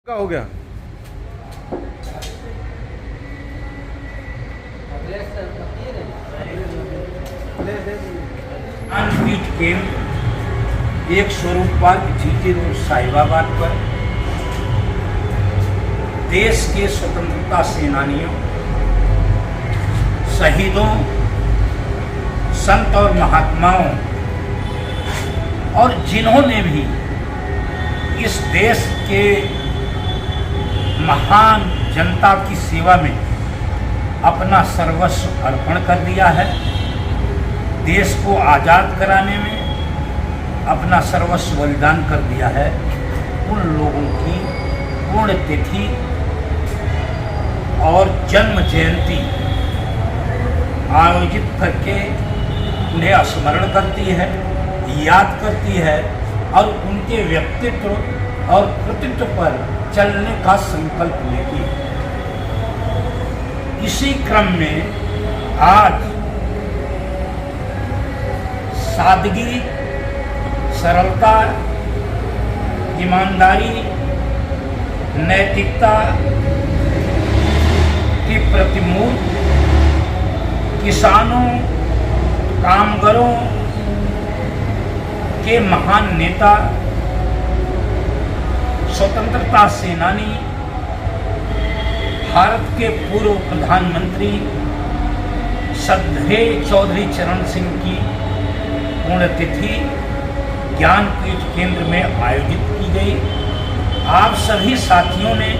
क्या हो गया? ज्ञानपीठ केंद्र एक स्वरूप पार्क जीटी रोड साहिबाबाद पर देश के स्वतंत्रता सेनानियों, शहीदों, संत और महात्माओं और जिन्होंने भी इस देश के महान जनता की सेवा में अपना सर्वस्व अर्पण कर दिया है, देश को आज़ाद कराने में अपना सर्वस्व बलिदान कर दिया है, उन लोगों की पुण्यतिथि और जन्म जयंती आयोजित करके उन्हें स्मरण करती है, याद करती है और उनके व्यक्तित्व और कृतित्व पर चलने का संकल्प लेती है। इसी क्रम में आज सादगी, सरलता, ईमानदारी, नैतिकता की प्रतिमूर्ति किसानों, कामगारों के महान नेता, स्वतंत्रता सेनानी, भारत के पूर्व प्रधानमंत्री श्रद्धेय चौधरी चरण सिंह की पुण्यतिथि ज्ञानपीठ केंद्र में आयोजित की गई। आप सभी साथियों ने,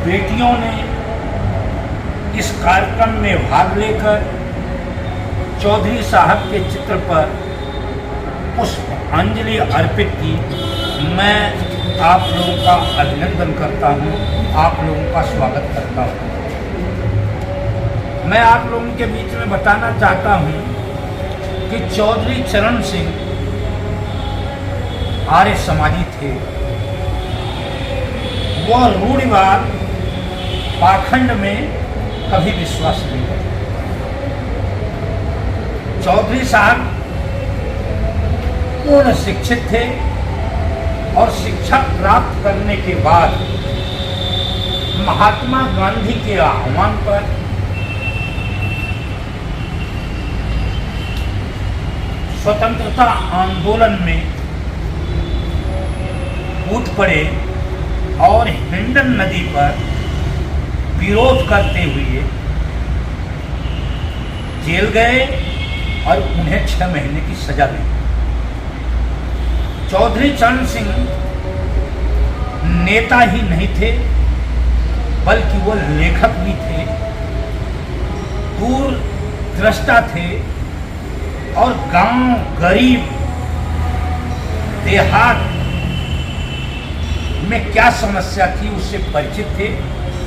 बेटियों ने इस कार्यक्रम में भाग लेकर चौधरी साहब के चित्र पर पुष्पांजलि अर्पित की। मैं आप लोगों का अभिनंदन करता हूं, आप लोगों का स्वागत करता हूं। मैं आप लोगों के बीच में बताना चाहता हूं कि चौधरी चरण सिंह आर्य समाजी थे। वह रूढ़िवाद, पाखंड में कभी विश्वास नहीं करते। चौधरी साहब पूर्ण शिक्षित थे और शिक्षा प्राप्त करने के बाद महात्मा गांधी के आह्वान पर स्वतंत्रता आंदोलन में कूद पड़े और हिंडन नदी पर विरोध करते हुए जेल गए और उन्हें 6 महीने की सजा दी। चौधरी चरण सिंह नेता ही नहीं थे बल्कि वो लेखक भी थे, दूरदृष्टा थे और गांव, गरीब, देहात में क्या समस्या थी उससे परिचित थे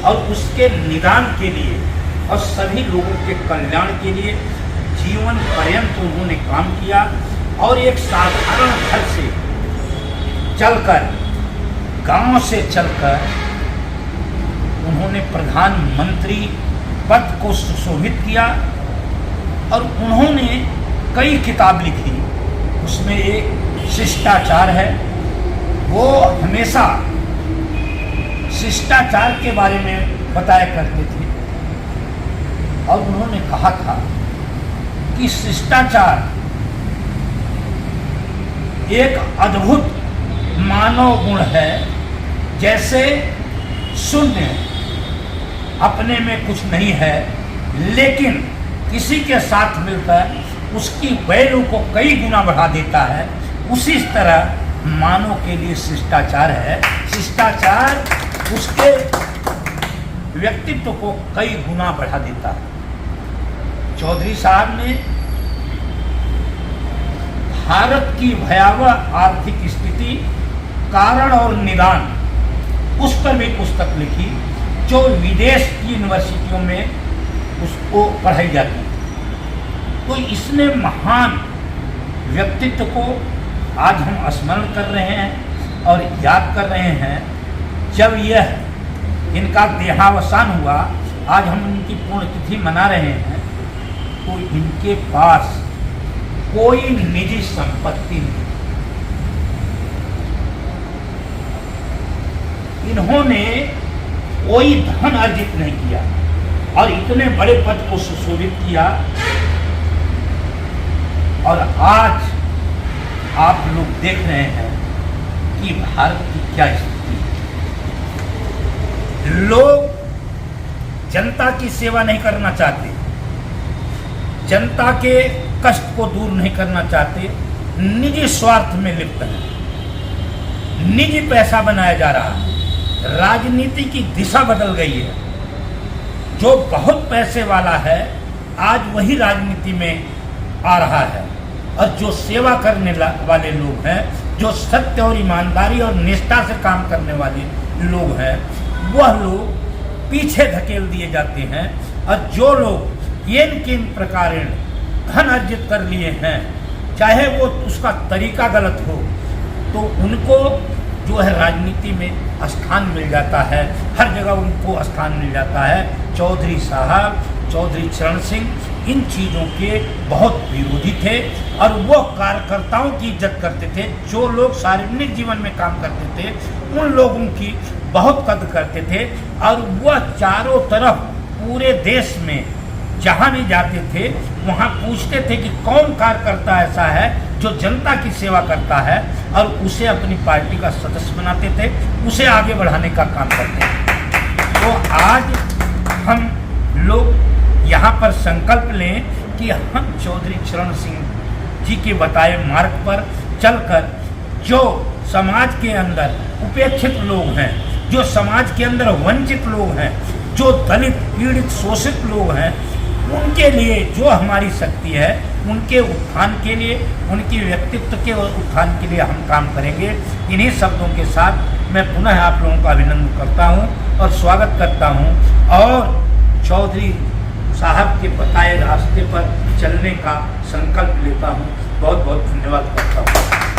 और उसके निदान के लिए और सभी लोगों के कल्याण के लिए जीवन पर्यंत उन्होंने काम किया। और एक साधारण घर से चलकर, गांव से चलकर उन्होंने प्रधानमंत्री पद को सुशोभित किया और उन्होंने कई किताब लिखी। उसमें एक शिष्टाचार है। वो हमेशा शिष्टाचार के बारे में बताया करते थे और उन्होंने कहा था कि शिष्टाचार एक अद्भुत मानव गुण है। जैसे शून्य अपने में कुछ नहीं है लेकिन किसी के साथ मिलकर उसकी वैल्यू को कई गुना बढ़ा देता है, उसी तरह मानव के लिए शिष्टाचार है। शिष्टाचार उसके व्यक्तित्व को कई गुना बढ़ा देता है। चौधरी साहब ने भारत की भयावह आर्थिक स्थिति, कारण और निदान, उस पर भी पुस्तक लिखी जो विदेश की यूनिवर्सिटियों में उसको पढ़ाई जाती है। तो इसने महान व्यक्तित्व को आज हम स्मरण कर रहे हैं और याद कर रहे हैं। जब यह इनका देहावसान हुआ, आज हम इनकी पुण्यतिथि मना रहे हैं, तो इनके पास कोई निजी संपत्ति नहीं। इन्होंने कोई धन अर्जित नहीं किया और इतने बड़े पद को सुशोभित किया। और आज आप लोग देख रहे हैं कि भारत की क्या स्थिति है। लोग जनता की सेवा नहीं करना चाहते, जनता के कष्ट को दूर नहीं करना चाहते, निजी स्वार्थ में लिप्त हैं, निजी पैसा बनाया जा रहा है। राजनीति की दिशा बदल गई है। जो बहुत पैसे वाला है आज वही राजनीति में आ रहा है, और जो सेवा करने वाले लोग हैं, जो सत्य और ईमानदारी और निष्ठा से काम करने वाले लोग हैं, वह लोग पीछे धकेल दिए जाते हैं। और जो लोग किन प्रकार धन अर्जित कर लिए हैं, चाहे वो उसका तरीका गलत हो, तो उनको जो है राजनीति में स्थान मिल जाता है, हर जगह उनको स्थान मिल जाता है। चौधरी साहब, चौधरी चरण सिंह इन चीज़ों के बहुत विरोधी थे और वो कार्यकर्ताओं की इज्जत करते थे। जो लोग सार्वजनिक जीवन में काम करते थे उन लोगों की बहुत कद्र करते थे, और वह चारों तरफ पूरे देश में जहाँ भी जाते थे वहाँ पूछते थे कि कौन कार्यकर्ता ऐसा है जो जनता की सेवा करता है, और उसे अपनी पार्टी का सदस्य बनाते थे, उसे आगे बढ़ाने का काम करते थे। तो आज हम लोग यहाँ पर संकल्प लें कि हम चौधरी चरण सिंह जी के बताए मार्ग पर चलकर जो समाज के अंदर उपेक्षित लोग हैं, जो समाज के अंदर वंचित लोग हैं, जो दलित पीड़ित शोषित लोग हैं, उनके लिए जो हमारी शक्ति है, उनके उत्थान के लिए, उनके व्यक्तित्व के उत्थान के लिए हम काम करेंगे। इन्हीं शब्दों के साथ मैं पुनः आप लोगों का अभिनंदन करता हूं और स्वागत करता हूं, और चौधरी साहब के बताए रास्ते पर चलने का संकल्प लेता हूं। बहुत बहुत धन्यवाद करता हूं।